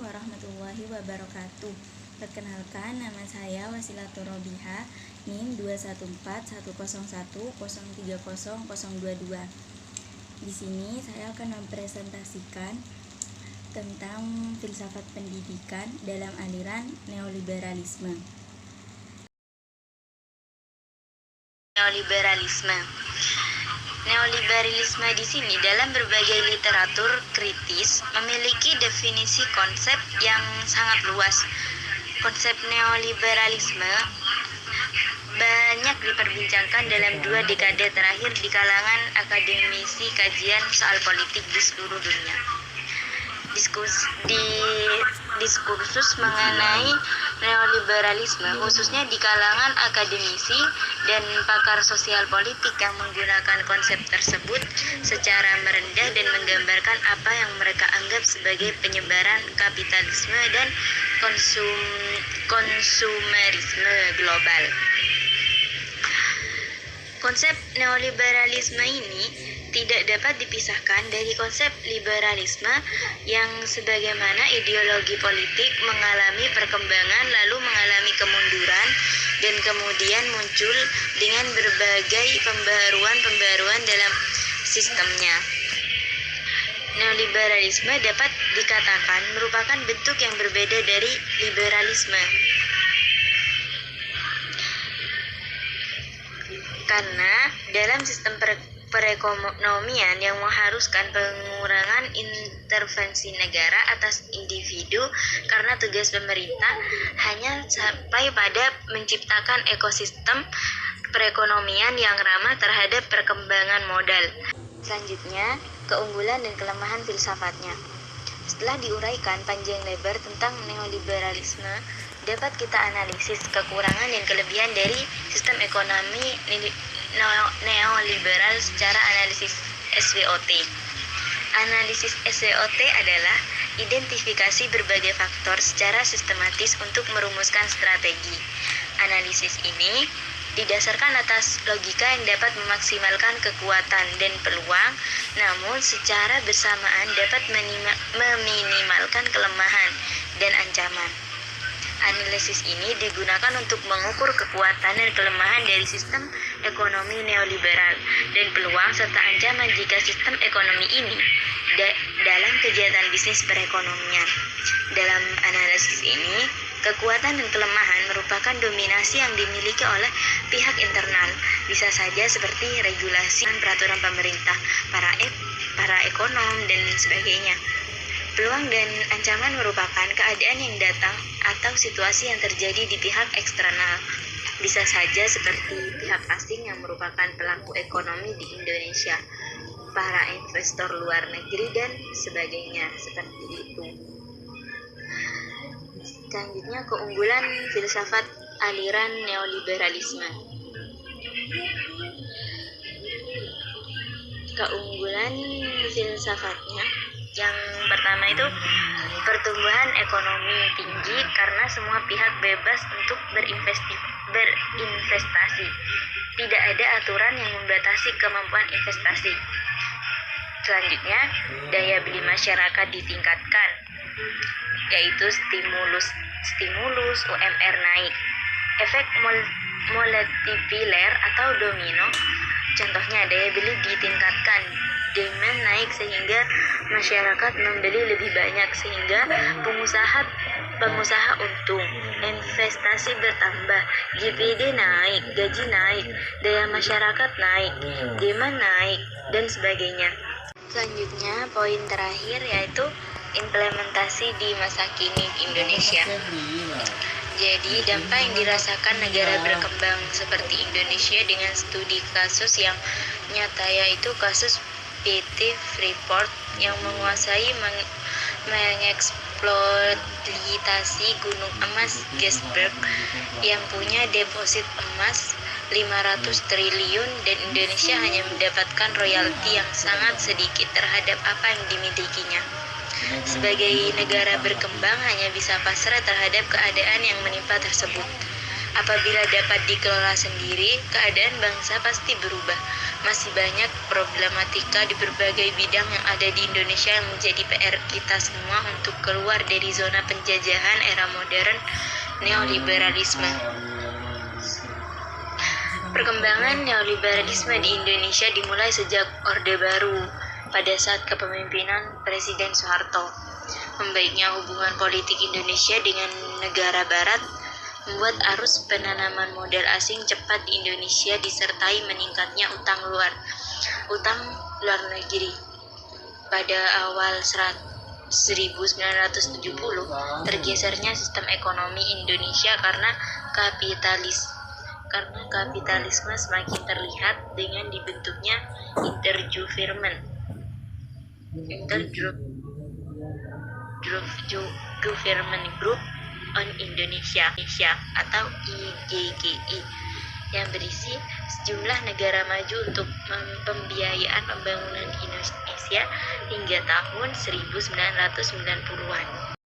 warahmatullahi wabarakatuh. Perkenalkan, nama saya Wasilatur Robiha, NIM 2141010300022. Di sini saya akan mempresentasikan tentang filsafat pendidikan dalam aliran neoliberalisme. Neoliberalisme di sini dalam berbagai literatur kritis memiliki definisi konsep yang sangat luas. Konsep neoliberalisme banyak diperbincangkan dalam 2 dekade terakhir di kalangan akademisi kajian soal politik di seluruh dunia. Diskursus mengenai neoliberalisme khususnya di kalangan akademisi dan pakar sosial politik yang menggunakan konsep tersebut secara merendah dan menggambarkan apa yang mereka anggap sebagai penyebaran kapitalisme dan konsumerisme global. Konsep neoliberalisme ini tidak dapat dipisahkan dari konsep liberalisme yang sebagaimana ideologi politik mengalami perkembangan lalu mengalami kemunduran dan kemudian muncul dengan berbagai pembaruan dalam sistemnya. Neoliberalisme dapat dikatakan merupakan bentuk yang berbeda dari liberalisme. Karena dalam sistem perekonomian yang mengharuskan pengurangan intervensi negara atas individu karena tugas pemerintah hanya sampai pada menciptakan ekosistem perekonomian yang ramah terhadap perkembangan modal. Selanjutnya, keunggulan dan kelemahan filsafatnya. Setelah diuraikan panjang lebar tentang neoliberalisme, dapat kita analisis kekurangan dan kelebihan dari sistem ekonomi neoliberal secara analisis SWOT. Analisis SWOT adalah identifikasi berbagai faktor secara sistematis untuk merumuskan strategi. Analisis ini didasarkan atas logika yang dapat memaksimalkan kekuatan dan peluang, namun secara bersamaan dapat meminimalkan kelemahan dan ancaman. Analisis ini digunakan untuk mengukur kekuatan dan kelemahan dari sistem ekonomi neoliberal dan peluang serta ancaman jika sistem ekonomi ini dalam kegiatan bisnis perekonomian. Dalam analisis ini, kekuatan dan kelemahan merupakan dominasi yang dimiliki oleh pihak internal, bisa saja seperti regulasi dan peraturan pemerintah, para ekonom, dan sebagainya. Peluang dan ancaman merupakan keadaan yang datang atau situasi yang terjadi di pihak eksternal, bisa saja seperti pihak asing yang merupakan pelaku ekonomi di Indonesia, para investor luar negeri, dan sebagainya, seperti itu. Selanjutnya, keunggulan filsafat aliran neoliberalisme. Keunggulan filsafatnya yang pertama itu pertumbuhan ekonomi tinggi karena semua pihak bebas untuk berinvestasi. Tidak ada aturan yang membatasi kemampuan investasi. Selanjutnya, daya beli masyarakat ditingkatkan, yaitu stimulus UMR naik. Efek multiplier atau domino, contohnya daya beli ditingkatkan, demand naik sehingga masyarakat membeli lebih banyak sehingga pengusaha untung, investasi bertambah, GPD naik, gaji naik, daya masyarakat naik, demand naik, dan sebagainya. Selanjutnya, poin terakhir yaitu implementasi di masa kini Indonesia. Jadi, dampak yang dirasakan negara berkembang seperti Indonesia dengan studi kasus yang nyata yaitu kasus PT Freeport yang menguasai mengeksploitasi gunung emas Gasberg yang punya deposit emas 500 triliun dan Indonesia hanya mendapatkan royalti yang sangat sedikit terhadap apa yang dimilikinya. Sebagai negara berkembang hanya bisa pasrah terhadap keadaan yang menimpa tersebut. Apabila dapat dikelola sendiri, keadaan bangsa pasti berubah. Masih banyak problematika di berbagai bidang yang ada di Indonesia yang menjadi PR kita semua untuk keluar dari zona penjajahan era modern neoliberalisme. Perkembangan neoliberalisme di Indonesia dimulai sejak Orde Baru pada saat kepemimpinan Presiden Soeharto. Membaiknya hubungan politik Indonesia dengan negara barat membuat arus penanaman modal asing cepat di Indonesia disertai meningkatnya utang luar negeri. Pada awal 1970, tergesernya sistem ekonomi Indonesia karena kapitalisme semakin terlihat dengan dibentuknya Intergovernment Group on Indonesia atau IGGI yang berisi sejumlah negara maju untuk pembiayaan pembangunan Indonesia hingga tahun 1990-an.